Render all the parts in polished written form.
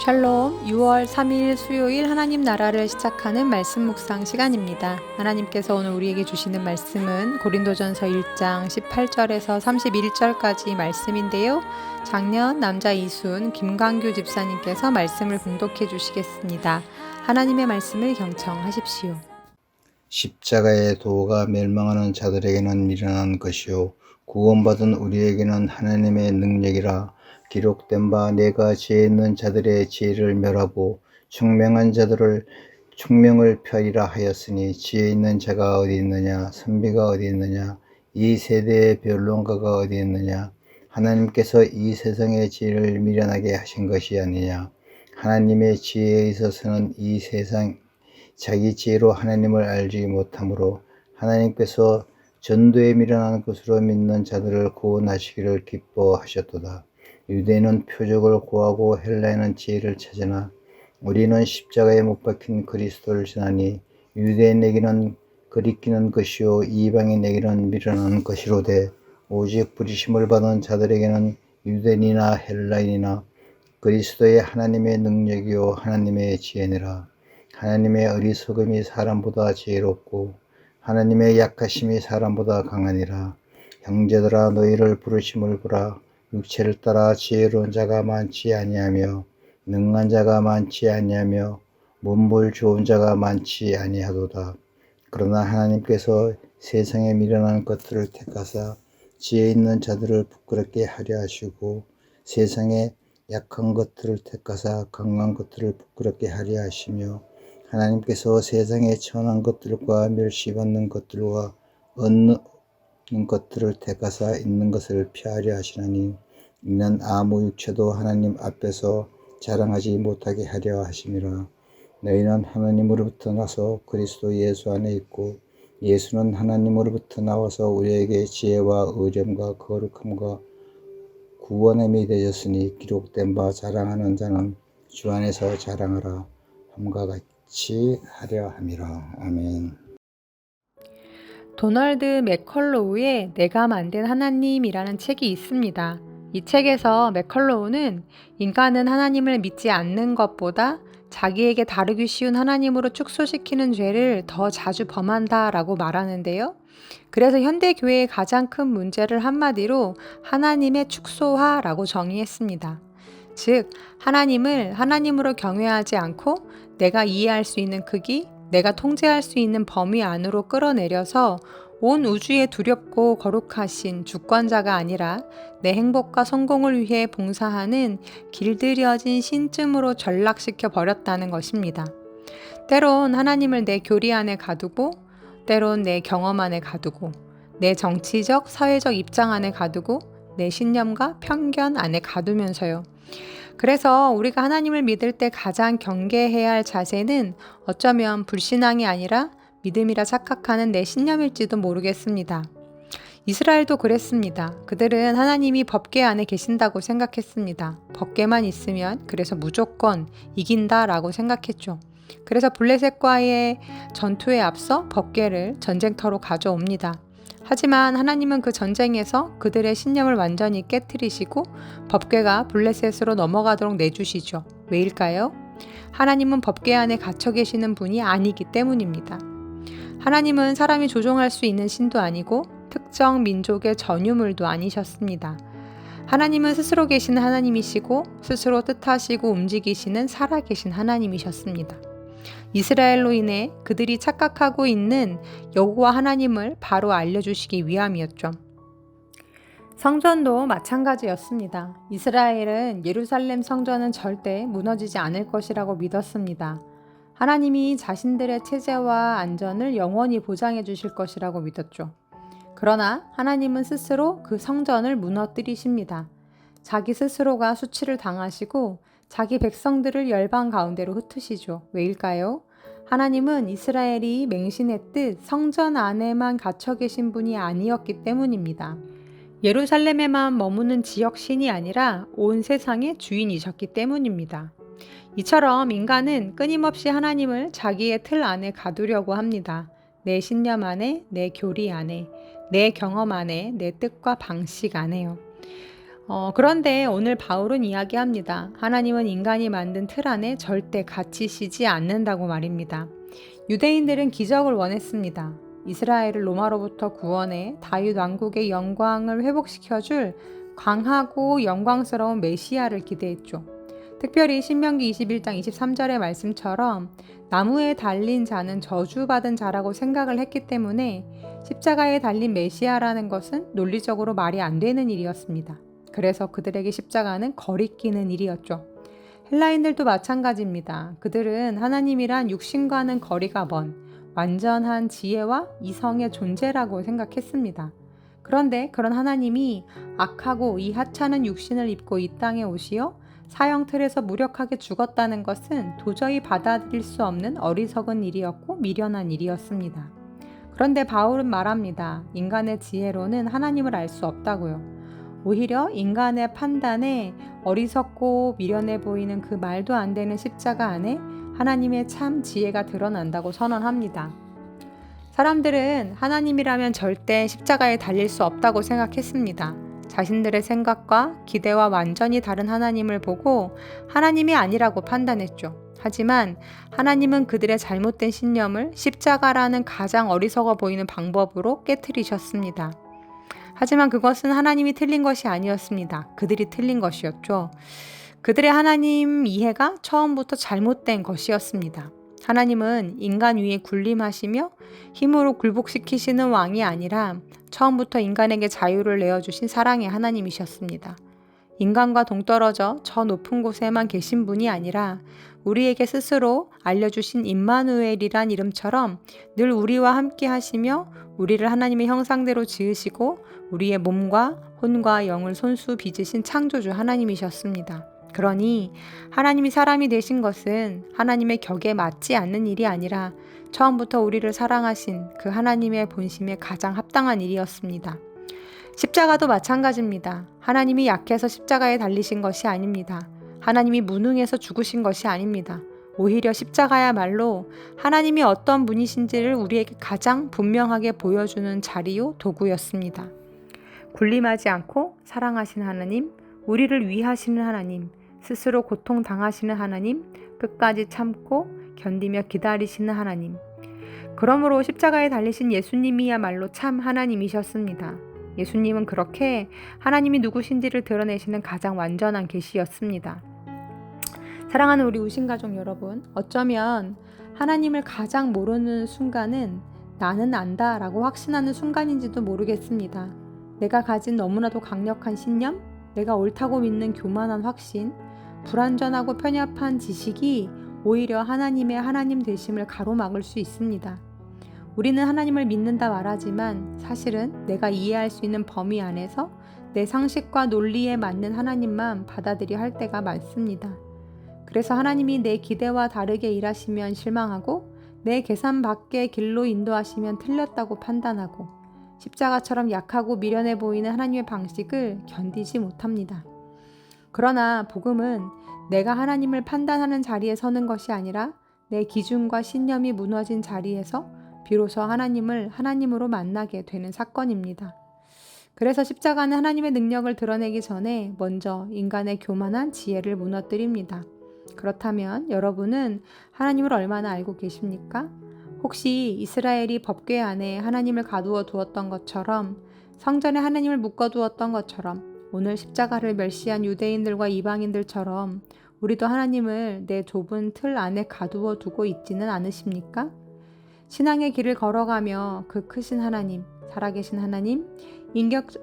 샬롬, 6월 3일 수요일 하나님 나라를 시작하는 말씀 묵상 시간입니다. 하나님께서 오늘 우리에게 주시는 말씀은 고린도전서 1장 18절에서 31절까지 말씀인데요. 작년 남자 이순 김광규 집사님께서 말씀을 봉독해 주시겠습니다. 하나님의 말씀을 경청하십시오. 십자가의 도가 멸망하는 자들에게는 미련한 것이요 구원받은 우리에게는 하나님의 능력이라. 기록된 바 내가 지혜 있는 자들의 지혜를 멸하고 총명한 자들을 총명을 펴리라 하였으니 지혜 있는 자가 어디 있느냐, 선비가 어디 있느냐, 이 세대의 변론가가 어디 있느냐. 하나님께서 이 세상의 지혜를 미련하게 하신 것이 아니냐. 하나님의 지혜에 있어서는 이 세상 자기 지혜로 하나님을 알지 못하므로 하나님께서 전도에 미련한 것으로 믿는 자들을 구원하시기를 기뻐하셨도다. 유대인은 표적을 구하고 헬라인은 지혜를 찾으나 우리는 십자가에 못 박힌 그리스도를 지나니 유대인에게는 거리끼는 것이요 이방인에게는 미련한 것이로되 오직 부르심을 받은 자들에게는 유대인이나 헬라인이나 그리스도의 하나님의 능력이요 하나님의 지혜니라. 하나님의 어리석음이 사람보다 지혜롭고 하나님의 약하심이 사람보다 강하니라. 형제들아 너희를 부르심을 보라. 육체를 따라 지혜로운 자가 많지 아니하며 능한 자가 많지 아니하며 문볼 좋은 자가 많지 아니하도다. 그러나 하나님께서 세상에 미련한 것들을 택하사 지혜 있는 자들을 부끄럽게 하려 하시고 세상에 약한 것들을 택하사 강한 것들을 부끄럽게 하려 하시며 하나님께서 세상에 천한 것들과 멸시받는 것들과 얻는 것들을 택하사 있는 것을 피하려 하시나니 이는 아무 육체도 하나님 앞에서 자랑하지 못하게 하려 하심이라. 너희는 하나님으로부터 나서 그리스도 예수 안에 있고 예수는 하나님으로부터 나와서 우리에게 지혜와 의점과 거룩함과 구원함이 되셨으니 기록된 바 자랑하는 자는 주 안에서 자랑하라 함과 같이 하려 함이라. 아멘. 도널드 맥컬로우의 내가 만든 하나님이라는 책이 있습니다. 이 책에서 맥컬로우는 인간은 하나님을 믿지 않는 것보다 자기에게 다루기 쉬운 하나님으로 축소시키는 죄를 더 자주 범한다라고 말하는데요. 그래서 현대 교회의 가장 큰 문제를 한마디로 하나님의 축소화라고 정의했습니다. 즉, 하나님을 하나님으로 경외하지 않고 내가 이해할 수 있는 크기, 내가 통제할 수 있는 범위 안으로 끌어내려서 온 우주에 두렵고 거룩하신 주권자가 아니라 내 행복과 성공을 위해 봉사하는 길들여진 신쯤으로 전락시켜 버렸다는 것입니다. 때론 하나님을 내 교리 안에 가두고, 때론 내 경험 안에 가두고, 내 정치적, 사회적 입장 안에 가두고, 내 신념과 편견 안에 가두면서요. 그래서 우리가 하나님을 믿을 때 가장 경계해야 할 자세는 어쩌면 불신앙이 아니라 믿음이라 착각하는 내 신념일지도 모르겠습니다. 이스라엘도 그랬습니다. 그들은 하나님이 법궤 안에 계신다고 생각했습니다. 법궤만 있으면 그래서 무조건 이긴다라고 생각했죠. 그래서 블레셋과의 전투에 앞서 법궤를 전쟁터로 가져옵니다. 하지만 하나님은 그 전쟁에서 그들의 신념을 완전히 깨트리시고 법궤가 블레셋으로 넘어가도록 내주시죠. 왜일까요? 하나님은 법궤 안에 갇혀 계시는 분이 아니기 때문입니다. 하나님은 사람이 조종할 수 있는 신도 아니고 특정 민족의 전유물도 아니셨습니다. 하나님은 스스로 계시는 하나님이시고 스스로 뜻하시고 움직이시는 살아계신 하나님이셨습니다. 이스라엘로 인해 그들이 착각하고 있는 여호와 하나님을 바로 알려주시기 위함이었죠. 성전도 마찬가지였습니다. 이스라엘은 예루살렘 성전은 절대 무너지지 않을 것이라고 믿었습니다. 하나님이 자신들의 체제와 안전을 영원히 보장해 주실 것이라고 믿었죠. 그러나 하나님은 스스로 그 성전을 무너뜨리십니다. 자기 스스로가 수치를 당하시고 자기 백성들을 열방 가운데로 흩으시죠. 왜일까요? 하나님은 이스라엘이 맹신했듯 성전 안에만 갇혀 계신 분이 아니었기 때문입니다. 예루살렘에만 머무는 지역 신이 아니라 온 세상의 주인이셨기 때문입니다. 이처럼 인간은 끊임없이 하나님을 자기의 틀 안에 가두려고 합니다. 내 신념 안에, 내 교리 안에, 내 경험 안에, 내 뜻과 방식 안에요. 그런데 오늘 바울은 이야기합니다. 하나님은 인간이 만든 틀 안에 절대 갇히시지 않는다고 말입니다. 유대인들은 기적을 원했습니다. 이스라엘을 로마로부터 구원해 다윗 왕국의 영광을 회복시켜줄 강하고 영광스러운 메시아를 기대했죠. 특별히 신명기 21장 23절의 말씀처럼 나무에 달린 자는 저주받은 자라고 생각을 했기 때문에 십자가에 달린 메시아라는 것은 논리적으로 말이 안 되는 일이었습니다. 그래서 그들에게 십자가는 거리끼는 일이었죠. 헬라인들도 마찬가지입니다. 그들은 하나님이란 육신과는 거리가 먼 완전한 지혜와 이성의 존재라고 생각했습니다. 그런데 그런 하나님이 악하고 이 하찮은 육신을 입고 이 땅에 오시어 사형틀에서 무력하게 죽었다는 것은 도저히 받아들일 수 없는 어리석은 일이었고 미련한 일이었습니다. 그런데 바울은 말합니다. 인간의 지혜로는 하나님을 알 수 없다고요. 오히려 인간의 판단에 어리석고 미련해 보이는 그 말도 안 되는 십자가 안에 하나님의 참 지혜가 드러난다고 선언합니다. 사람들은 하나님이라면 절대 십자가에 달릴 수 없다고 생각했습니다. 자신들의 생각과 기대와 완전히 다른 하나님을 보고 하나님이 아니라고 판단했죠. 하지만 하나님은 그들의 잘못된 신념을 십자가라는 가장 어리석어 보이는 방법으로 깨트리셨습니다. 하지만 그것은 하나님이 틀린 것이 아니었습니다. 그들이 틀린 것이었죠. 그들의 하나님 이해가 처음부터 잘못된 것이었습니다. 하나님은 인간 위에 군림하시며 힘으로 굴복시키시는 왕이 아니라 처음부터 인간에게 자유를 내어주신 사랑의 하나님이셨습니다. 인간과 동떨어져 저 높은 곳에만 계신 분이 아니라 우리에게 스스로 알려주신 임마누엘이란 이름처럼 늘 우리와 함께 하시며 우리를 하나님의 형상대로 지으시고 우리의 몸과 혼과 영을 손수 빚으신 창조주 하나님이셨습니다. 그러니 하나님이 사람이 되신 것은 하나님의 격에 맞지 않는 일이 아니라 처음부터 우리를 사랑하신 그 하나님의 본심에 가장 합당한 일이었습니다. 십자가도 마찬가지입니다. 하나님이 약해서 십자가에 달리신 것이 아닙니다. 하나님이 무능해서 죽으신 것이 아닙니다. 오히려 십자가야말로 하나님이 어떤 분이신지를 우리에게 가장 분명하게 보여주는 자리요 도구였습니다. 군림하지 않고 사랑하시는 하나님, 우리를 위하시는 하나님, 스스로 고통당하시는 하나님, 끝까지 참고 견디며 기다리시는 하나님. 그러므로 십자가에 달리신 예수님이야말로 참 하나님이셨습니다. 예수님은 그렇게 하나님이 누구신지를 드러내시는 가장 완전한 계시였습니다. 사랑하는 우리 우신가족 여러분, 어쩌면 하나님을 가장 모르는 순간은 나는 안다 라고 확신하는 순간인지도 모르겠습니다. 내가 가진 너무나도 강력한 신념, 내가 옳다고 믿는 교만한 확신, 불완전하고 편협한 지식이 오히려 하나님의 하나님 되심을 가로막을 수 있습니다. 우리는 하나님을 믿는다 말하지만 사실은 내가 이해할 수 있는 범위 안에서 내 상식과 논리에 맞는 하나님만 받아들여 할 때가 많습니다. 그래서 하나님이 내 기대와 다르게 일하시면 실망하고 내 계산 밖의 길로 인도하시면 틀렸다고 판단하고 십자가처럼 약하고 미련해 보이는 하나님의 방식을 견디지 못합니다. 그러나 복음은 내가 하나님을 판단하는 자리에 서는 것이 아니라 내 기준과 신념이 무너진 자리에서 비로소 하나님을 하나님으로 만나게 되는 사건입니다. 그래서 십자가는 하나님의 능력을 드러내기 전에 먼저 인간의 교만한 지혜를 무너뜨립니다. 그렇다면 여러분은 하나님을 얼마나 알고 계십니까? 혹시 이스라엘이 법궤 안에 하나님을 가두어 두었던 것처럼 성전에 하나님을 묶어두었던 것처럼 오늘 십자가를 멸시한 유대인들과 이방인들처럼 우리도 하나님을 내 좁은 틀 안에 가두어 두고 있지는 않으십니까? 신앙의 길을 걸어가며 그 크신 하나님, 살아계신 하나님,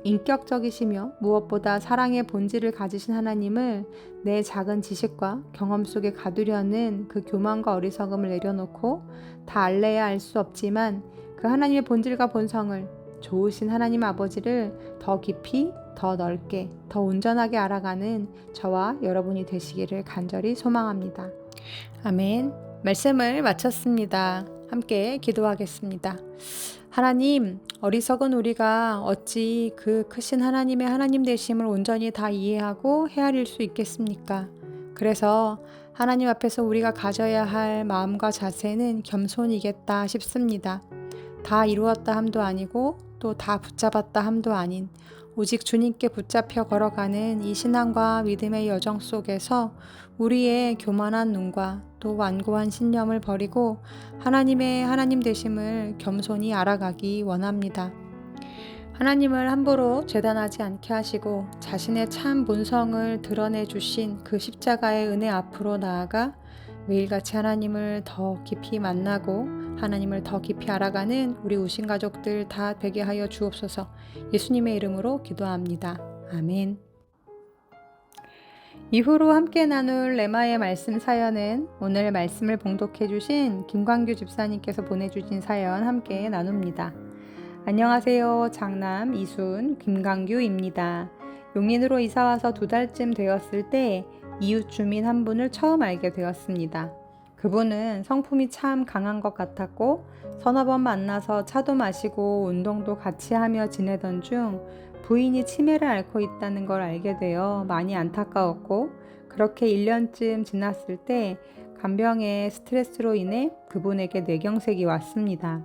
인격적이시며 무엇보다 사랑의 본질을 가지신 하나님을 내 작은 지식과 경험 속에 가두려는 그 교만과 어리석음을 내려놓고 다 알래야 알 수 없지만 그 하나님의 본질과 본성을 좋으신 하나님 아버지를 더 깊이, 더 넓게, 더 온전하게 알아가는 저와 여러분이 되시기를 간절히 소망합니다. 아멘. 말씀을 마쳤습니다. 함께 기도하겠습니다. 하나님, 어리석은 우리가 어찌 그 크신 하나님의 하나님 되심을 온전히 다 이해하고 헤아릴 수 있겠습니까? 그래서 하나님 앞에서 우리가 가져야 할 마음과 자세는 겸손이겠다 싶습니다. 다 이루었다 함도 아니고 또 다 붙잡았다 함도 아닌 오직 주님께 붙잡혀 걸어가는 이 신앙과 믿음의 여정 속에서 우리의 교만한 눈과 또 완고한 신념을 버리고 하나님의 하나님 되심을 겸손히 알아가기 원합니다. 하나님을 함부로 재단하지 않게 하시고 자신의 참 본성을 드러내 주신 그 십자가의 은혜 앞으로 나아가 매일같이 하나님을 더 깊이 만나고 하나님을 더 깊이 알아가는 우리 우신 가족들 다 되게 하여 주옵소서. 예수님의 이름으로 기도합니다. 아멘. 이후로 함께 나눌 레마의 말씀 사연은 오늘 말씀을 봉독해 주신 김광규 집사님께서 보내주신 사연 함께 나눕니다. 안녕하세요. 장남 이순 김광규입니다. 용인으로 이사와서 2달쯤 되었을 때 이웃 주민 한 분을 처음 알게 되었습니다. 그분은 성품이 참 강한 것 같았고 서너 번 만나서 차도 마시고 운동도 같이 하며 지내던 중 부인이 치매를 앓고 있다는 걸 알게 되어 많이 안타까웠고 그렇게 1년쯤 지났을 때 간병의 스트레스로 인해 그분에게 뇌경색이 왔습니다.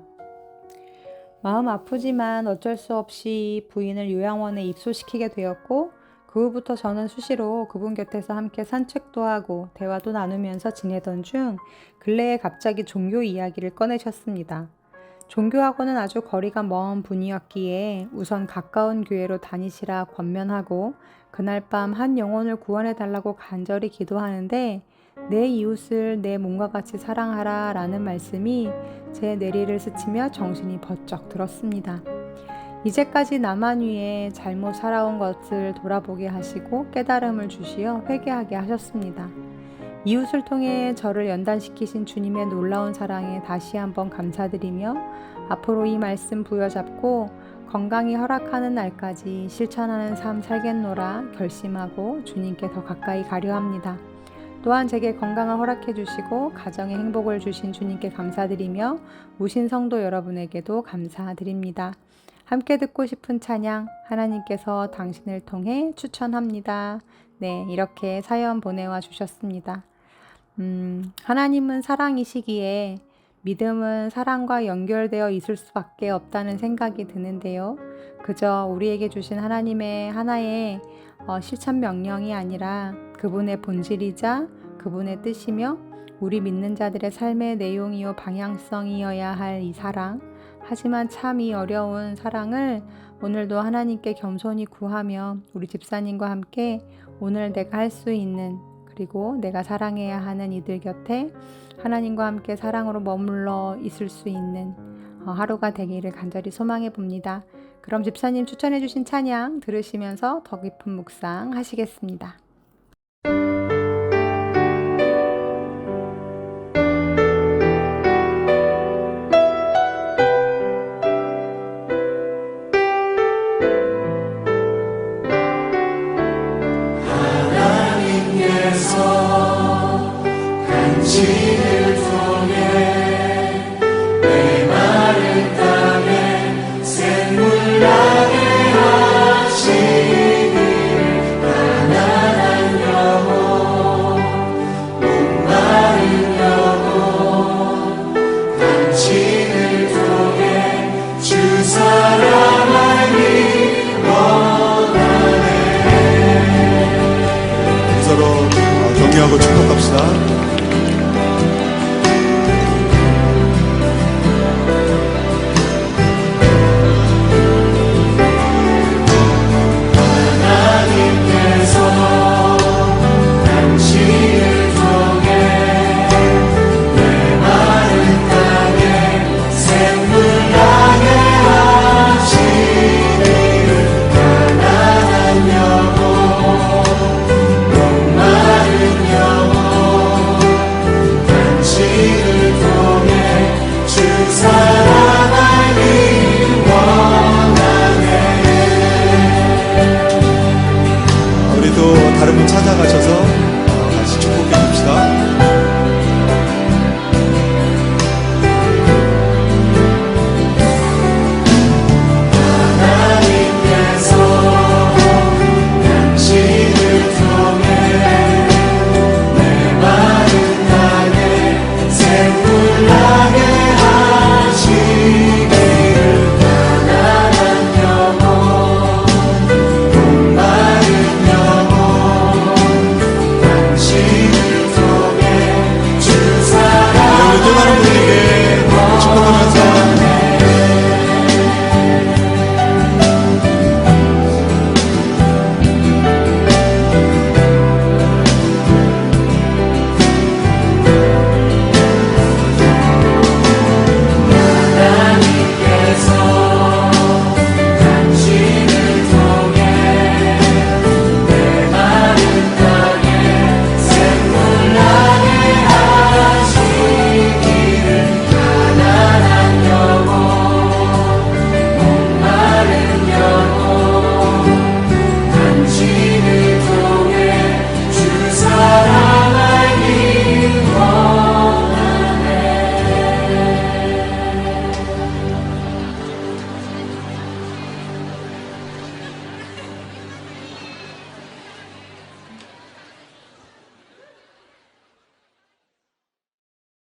마음 아프지만 어쩔 수 없이 부인을 요양원에 입소시키게 되었고 그 후부터 저는 수시로 그분 곁에서 함께 산책도 하고 대화도 나누면서 지내던 중 근래에 갑자기 종교 이야기를 꺼내셨습니다. 종교하고는 아주 거리가 먼 분이었기에 우선 가까운 교회로 다니시라 권면하고 그날 밤 한 영혼을 구원해 달라고 간절히 기도하는데 내 이웃을 내 몸과 같이 사랑하라 라는 말씀이 제 뇌리를 스치며 정신이 번쩍 들었습니다. 이제까지 나만 위해 잘못 살아온 것을 돌아보게 하시고 깨달음을 주시어 회개하게 하셨습니다. 이웃을 통해 저를 연단시키신 주님의 놀라운 사랑에 다시 한번 감사드리며 앞으로 이 말씀 부여잡고 건강이 허락하는 날까지 실천하는 삶 살겠노라 결심하고 주님께 더 가까이 가려 합니다. 또한 제게 건강을 허락해 주시고 가정에 행복을 주신 주님께 감사드리며 우신 성도 여러분에게도 감사드립니다. 함께 듣고 싶은 찬양 하나님께서 당신을 통해 추천합니다. 네, 이렇게 사연 보내와 주셨습니다. 하나님은 사랑이시기에 믿음은 사랑과 연결되어 있을 수밖에 없다는 생각이 드는데요. 그저 우리에게 주신 하나님의 하나의 실천 명령이 아니라 그분의 본질이자 그분의 뜻이며 우리 믿는 자들의 삶의 내용이요 방향성이어야 할 이 사랑, 하지만 참 이 어려운 사랑을 오늘도 하나님께 겸손히 구하며 우리 집사님과 함께 오늘 내가 할 수 있는 그리고 내가 사랑해야 하는 이들 곁에 하나님과 함께 사랑으로 머물러 있을 수 있는 하루가 되기를 간절히 소망해 봅니다. 그럼 집사님 추천해 주신 찬양 들으시면서 더 깊은 묵상 하시겠습니다. 당신을 통해 내 마른 땅에 샘물나게 하시길 가난한 영혼 목마른 영혼 당신을 통해 주 사랑하기 원하네. 서로 격려하고 축복합시다.